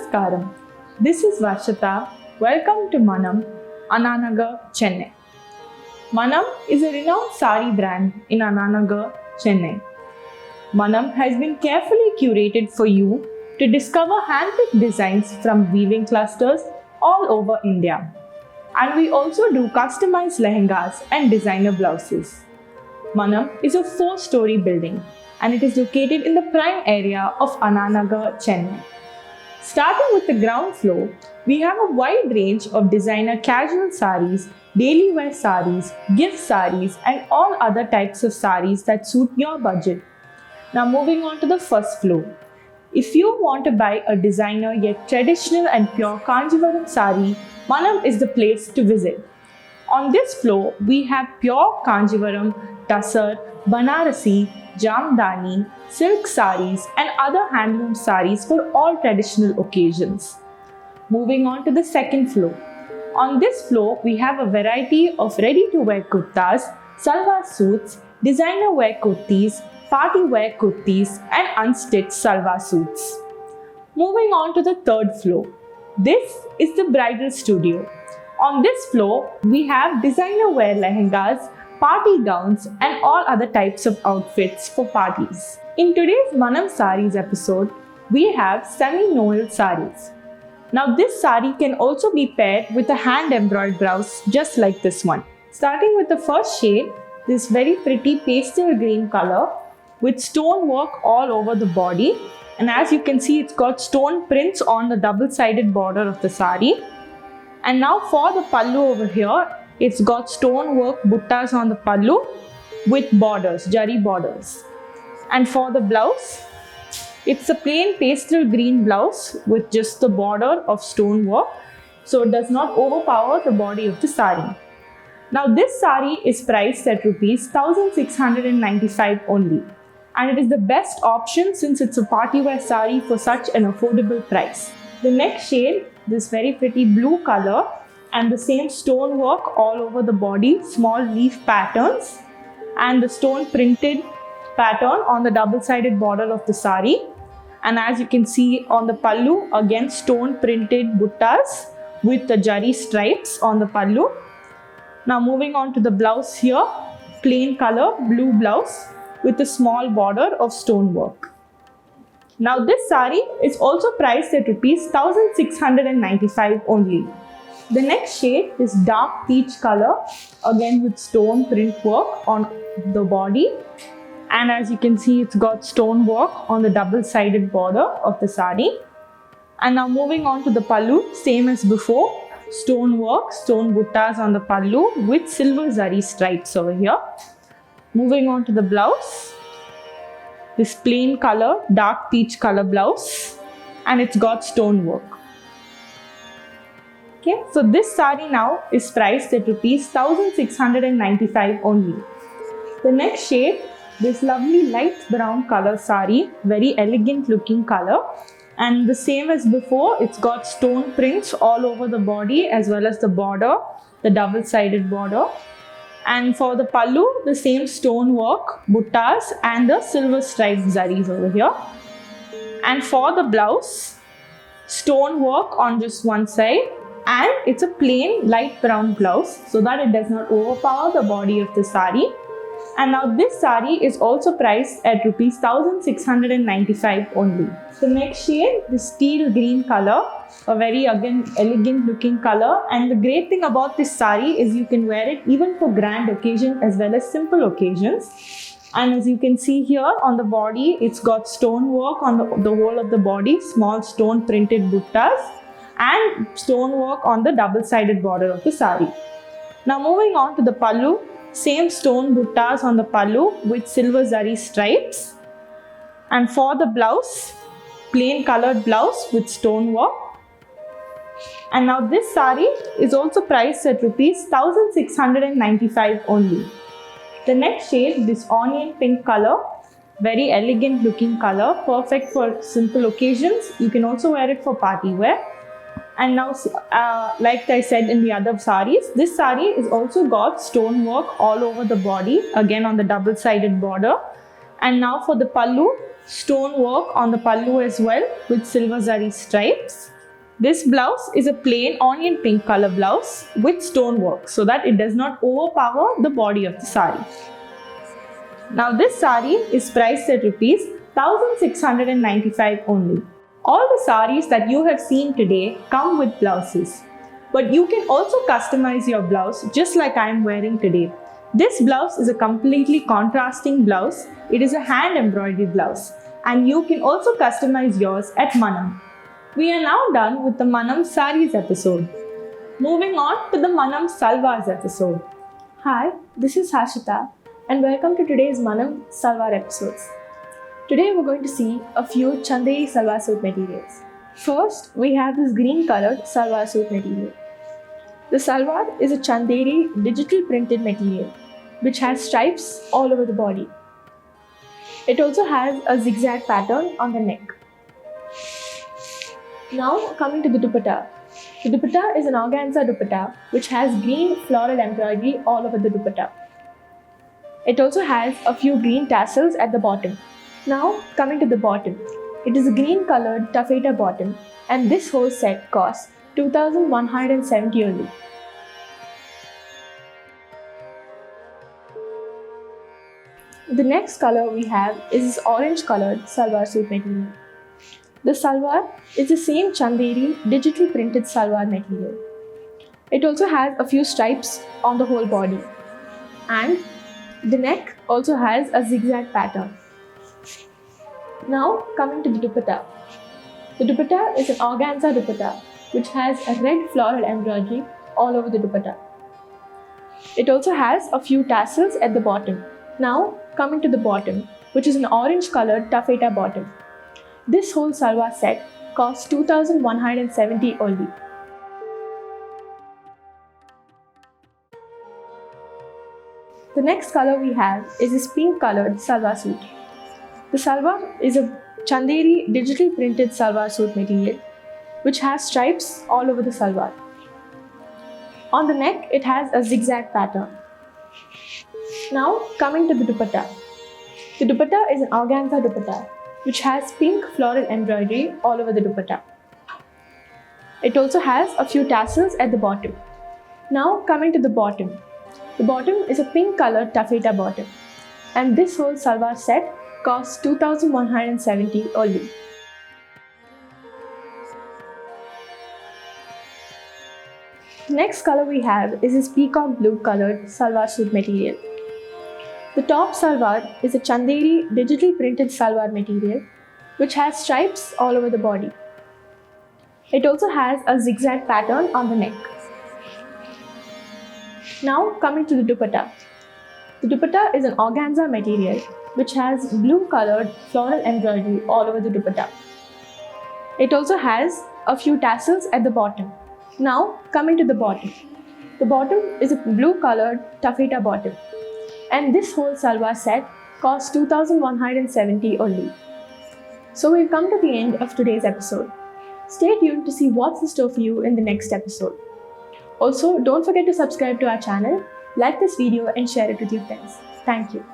Namaskaram. This is Varshita. Welcome to Manam, Ananagar, Chennai. Manam is a renowned sari brand in Ananagar, Chennai. Manam has been carefully curated for you to discover handpicked designs from weaving clusters all over India. And we also do customized lehengas and designer blouses. Manam is a 4-story building and it is located in the prime area of Ananagar, Chennai. Starting with the ground floor, we have a wide range of designer casual saris, daily wear saris, gift saris, and all other types of saris that suit your budget. Now moving on to the first floor. If you want to buy a designer yet traditional and pure Kanjivaram sari, Manam is the place to visit. On this floor, we have pure Kanjivaram, Tassar, Banarasi, Jamdani, silk saris and other handloom saris for all traditional occasions. Moving on to the second floor. On this floor, we have a variety of ready-to-wear kurtas, salwar suits, designer wear kurtis, party wear kurtis and unstitched salwar suits. Moving on to the third floor. This is the bridal studio. On this floor, we have designer wear lehengas, party gowns and all other types of outfits for parties. In today's Manam Saris episode, we have semi-noel saris. Now this sari can also be paired with a hand-embroidered blouse just like this one. Starting with the first shade, this very pretty pastel green color with stone work all over the body, and as you can see, it's got stone prints on the double-sided border of the sari. And now for the pallu over here, it's got stone work buttas on the pallu with borders, jari borders. And for the blouse, it's a plain pastel green blouse with just the border of stone work, so it does not overpower the body of the sari. Now this sari is priced at Rs 1695 only. And it is the best option since it's a party wear sari for such an affordable price. The next shade, this very pretty blue color and the same stone work all over the body, small leaf patterns and the stone printed pattern on the double-sided border of the sari. And as you can see on the pallu, again stone printed buttas with the jari stripes on the pallu. Now moving on to the blouse here, plain color blue blouse with a small border of stone work. Now this sari is also priced at Rs 1695 only. The next shade is dark peach color, again with stone print work on the body. And as you can see, it's got stone work on the double-sided border of the sari. And now moving on to the pallu, same as before, stone work, stone buttas on the pallu with silver zari stripes over here. Moving on to the blouse, this plain color, dark peach color blouse, and it's got stone work. Okay, so this sari now is priced at Rs 1695 only. The next shade, this lovely light brown color sari, very elegant looking color, and the same as before, it's got stone prints all over the body as well as the border, the double-sided border. And for the pallu, the same stone work, buttas and the silver striped zaris over here. And for the blouse, stone work on just one side, and it's a plain light brown blouse so that it does not overpower the body of the sari. And now this sari is also priced at Rs 1695 only. The next shade, the steel green color, a very again elegant looking color, and the great thing about this sari is you can wear it even for grand occasions as well as simple occasions. And as you can see here on the body, it's got stone work on the whole of the body, small stone printed buttas and stone work on the double-sided border of the sari. Now moving on to the pallu, same stone buttas on the pallu with silver zari stripes. And for the blouse, plain colored blouse with stone work. And now this sari is also priced at Rs 1695 only. The next shade, this onion pink color, very elegant looking color, perfect for simple occasions. You can also wear it for party wear. And now, like I said in the other saris, this sari is also got stone work all over the body, again on the double-sided border. And now for the pallu, stone work on the pallu as well with silver zari stripes. This blouse is a plain onion pink color blouse with stonework so that it does not overpower the body of the sari. Now this sari is priced at rupees 1695 only. All the saris that you have seen today come with blouses. But you can also customize your blouse just like I am wearing today. This blouse is a completely contrasting blouse. It is a hand embroidery blouse. And you can also customize yours at Manam. We are now done with the Manam saris episode. Moving on to the Manam salwars episode. Hi, this is Harshita and welcome to today's Manam salwar episodes. Today we're going to see a few Chanderi salwar suit materials. First, we have this green colored salwar suit material. The salwar is a Chanderi digital printed material which has stripes all over the body. It also has a zigzag pattern on the neck. Now coming to the dupatta. The dupatta is an organza dupatta which has green floral embroidery all over the dupatta. It also has a few green tassels at the bottom. Now coming to the bottom. It is a green colored taffeta bottom and this whole set costs 2170 only. The next color we have is this orange colored salwar suit material. The salwar is the same Chanderi digital printed salwar material. It also has a few stripes on the whole body and the neck also has a zigzag pattern. Now coming to the dupatta. The dupatta is an organza dupatta which has a red floral embroidery all over the dupatta. It also has a few tassels at the bottom. Now coming to the bottom, which is an orange colored taffeta bottom. This whole salwar set costs 2170 only. The next color we have is this pink colored salwar suit. The salwar is a Chanderi digital printed salwar suit material which has stripes all over the salwar. On the neck, it has a zigzag pattern. Now coming to the dupatta. The dupatta is an organza dupatta which has pink floral embroidery all over the dupatta. It also has a few tassels at the bottom. Now coming to the bottom. The bottom is a pink colored taffeta bottom and this whole salwar set costs 2170 only. Next color we have is this peacock blue colored salwar suit material. The top salwar is a Chanderi digital printed salwar material which has stripes all over the body. It also has a zigzag pattern on the neck. Now coming to the dupatta. The dupatta is an organza material which has blue colored floral embroidery all over the dupatta. It also has a few tassels at the bottom. Now coming to the bottom. The bottom is a blue colored taffeta bottom and this whole salwar set costs 2170 only. So we've come to the end of today's episode. Stay tuned to see what's in store for you in the next episode. Also, don't forget to subscribe to our channel, like this video and share it with your friends. Thank you.